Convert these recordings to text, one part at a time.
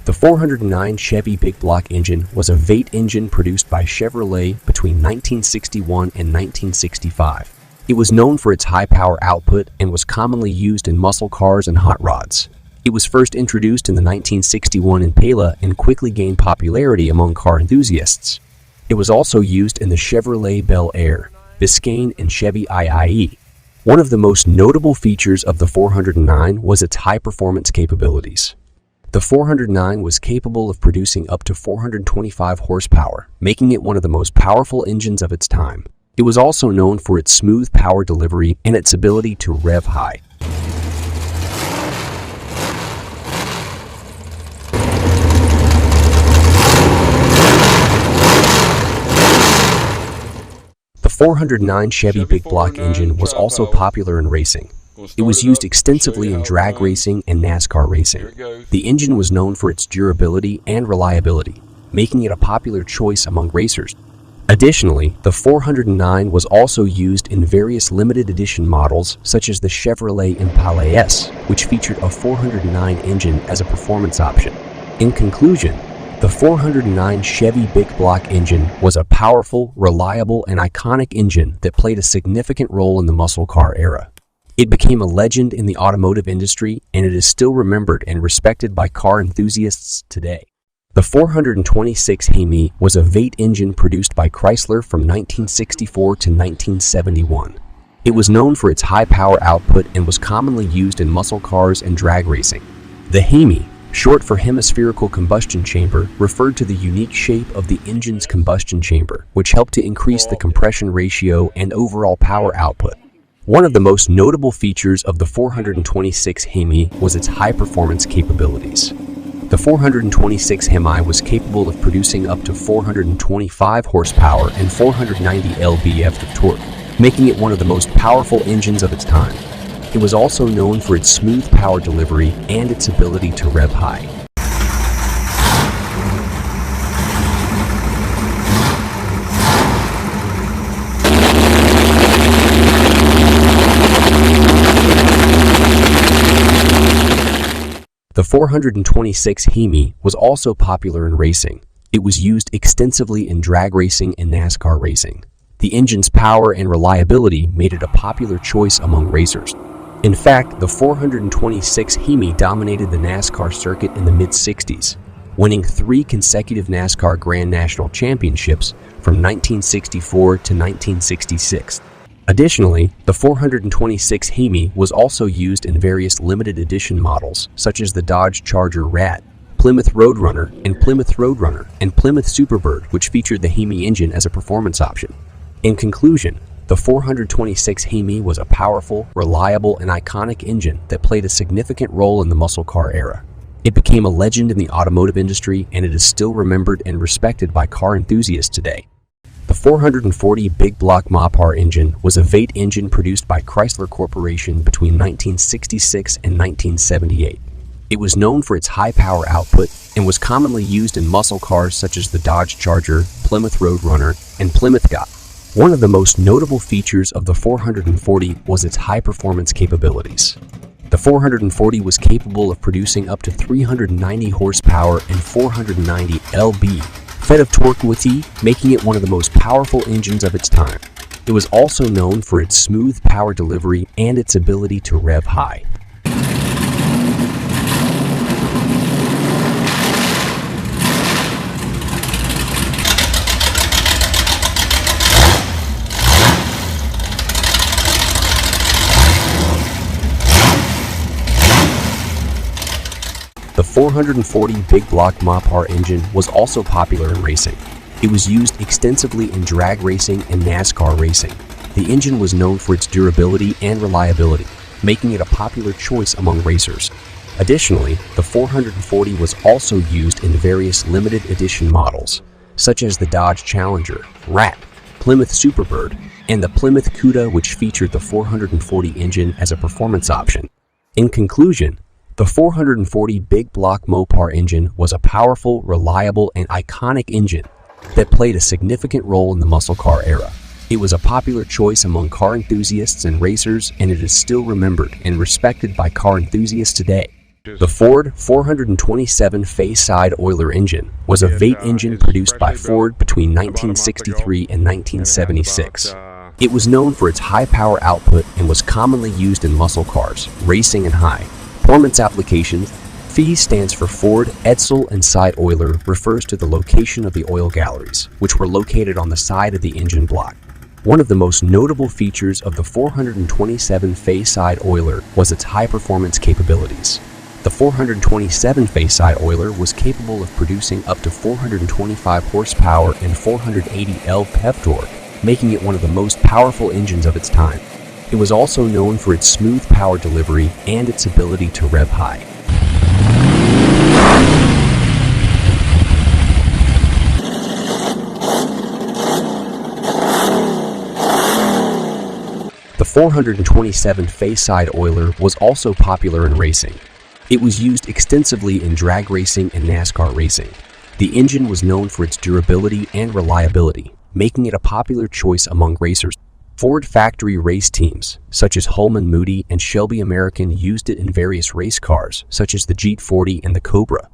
The 409 Chevy big block engine was a V8 engine produced by Chevrolet between 1961 and 1965. It was known for its high power output and was commonly used in muscle cars and hot rods. It was first introduced in the 1961 Impala and quickly gained popularity among car enthusiasts. It was also used in the Chevrolet Bel Air, Biscayne, and Chevy IIE. One of the most notable features of the 409 was its high-performance capabilities. The 409 was capable of producing up to 425 horsepower, making it one of the most powerful engines of its time. It was also known for its smooth power delivery and its ability to rev high. The 409 Chevy big block engine was also popular in racing. It was used extensively in drag racing and NASCAR racing. The engine was known for its durability and reliability, making it a popular choice among racers. Additionally, the 409 was also used in various limited edition models such as the Chevrolet Impala S, which featured a 409 engine as a performance option. In conclusion, the 409 Chevy big block engine was a powerful, reliable, and iconic engine that played a significant role in the muscle car era. It became a legend in the automotive industry, and it is still remembered and respected by car enthusiasts today. The 426 Hemi was a V8 engine produced by Chrysler from 1964 to 1971. It was known for its high power output and was commonly used in muscle cars and drag racing. The Hemi, short for hemispherical combustion chamber, referred to the unique shape of the engine's combustion chamber, which helped to increase the compression ratio and overall power output. One of the most notable features of the 426 Hemi was its high-performance capabilities. The 426 Hemi was capable of producing up to 425 horsepower and 490 lb-ft of torque, making it one of the most powerful engines of its time. It was also known for its smooth power delivery and its ability to rev high. The 426 Hemi was also popular in racing. It was used extensively in drag racing and NASCAR racing. The engine's power and reliability made it a popular choice among racers. In fact, the 426 Hemi dominated the NASCAR circuit in the mid-60s, winning 3 consecutive NASCAR Grand National Championships from 1964 to 1966. Additionally, the 426 Hemi was also used in various limited edition models such as the Dodge Charger Rat, Plymouth Roadrunner, and Plymouth Superbird, which featured the Hemi engine as a performance option. In conclusion, the 426 Hemi was a powerful, reliable, and iconic engine that played a significant role in the muscle car era. It became a legend in the automotive industry, and it is still remembered and respected by car enthusiasts today. The 440 big block Mopar engine was a V8 engine produced by Chrysler Corporation between 1966 and 1978. It was known for its high power output and was commonly used in muscle cars such as the Dodge Charger, Plymouth Roadrunner, and Plymouth Got. One of the most notable features of the 440 was its high-performance capabilities. The 440 was capable of producing up to 390 horsepower and 490 lb-ft of torque, making it one of the most powerful engines of its time. It was also known for its smooth power delivery and its ability to rev high. The 440 big block Mopar engine was also popular in racing. It was used extensively in drag racing and NASCAR racing. The engine was known for its durability and reliability, making it a popular choice among racers. Additionally, the 440 was also used in various limited edition models, such as the Dodge Challenger, Rat, Plymouth Superbird, and the Plymouth Cuda, which featured the 440 engine as a performance option. In conclusion, the 440 big block Mopar engine was a powerful, reliable, and iconic engine that played a significant role in the muscle car era. It was a popular choice among car enthusiasts and racers, and it is still remembered and respected by car enthusiasts today. The Ford 427 face-side Oiler engine was a V8 engine produced by Ford between 1963 and 1976. It was known for its high power output and was commonly used in muscle cars, racing, and high performance applications. FE stands for Ford Edsel, and side Oiler refers to the location of the oil galleries, which were located on the side of the engine block. One of the most notable features of the 427 face-side Oiler was its high-performance capabilities. The 427 face-side Oiler was capable of producing up to 425 horsepower and 480 lb torque, making it one of the most powerful engines of its time. It was also known for its smooth power delivery and its ability to rev high. The 427 face-side Oiler was also popular in racing. It was used extensively in drag racing and NASCAR racing. The engine was known for its durability and reliability, making it a popular choice among racers. Ford factory race teams, such as Holman Moody and Shelby American, used it in various race cars, such as the GT40 and the Cobra.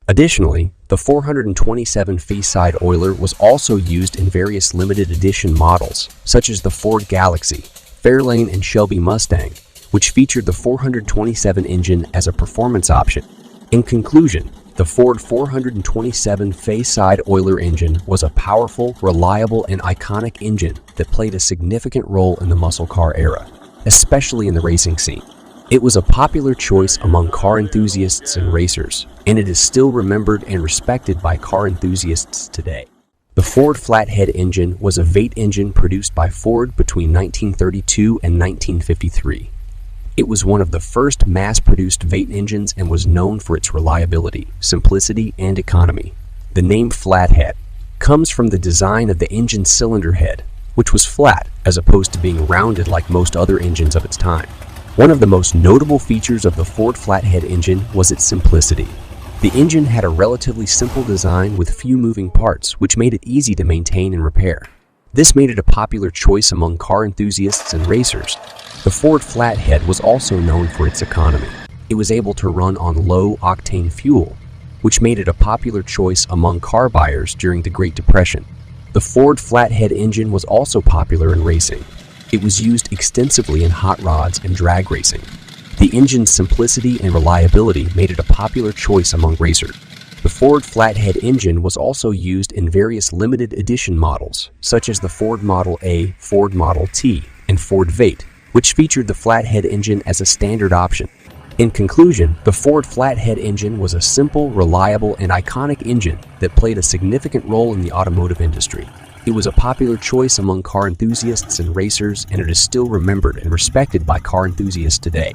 Additionally, the 427 face-side Oiler was also used in various limited edition models, such as the Ford Galaxy, Fairlane, and Shelby Mustang, which featured the 427 engine as a performance option. In conclusion, the Ford 427 face-side Oiler engine was a powerful, reliable, and iconic engine that played a significant role in the muscle car era, especially in the racing scene. It was a popular choice among car enthusiasts and racers, and it is still remembered and respected by car enthusiasts today. The Ford Flathead engine was a V8 engine produced by Ford between 1932 and 1953. It was one of the first mass-produced V8 engines and was known for its reliability, simplicity, and economy. The name Flathead comes from the design of the engine's cylinder head, which was flat as opposed to being rounded like most other engines of its time. One of the most notable features of the Ford Flathead engine was its simplicity. The engine had a relatively simple design with few moving parts, which made it easy to maintain and repair. This made it a popular choice among car enthusiasts and racers. The Ford Flathead was also known for its economy. It was able to run on low-octane fuel, which made it a popular choice among car buyers during the Great Depression. The Ford Flathead engine was also popular in racing. It was used extensively in hot rods and drag racing. The engine's simplicity and reliability made it a popular choice among racers. The Ford Flathead engine was also used in various limited edition models, such as the Ford Model A, Ford Model T, and Ford V8, which featured the Flathead engine as a standard option. In conclusion, the Ford Flathead engine was a simple, reliable, and iconic engine that played a significant role in the automotive industry. It was a popular choice among car enthusiasts and racers, and it is still remembered and respected by car enthusiasts today.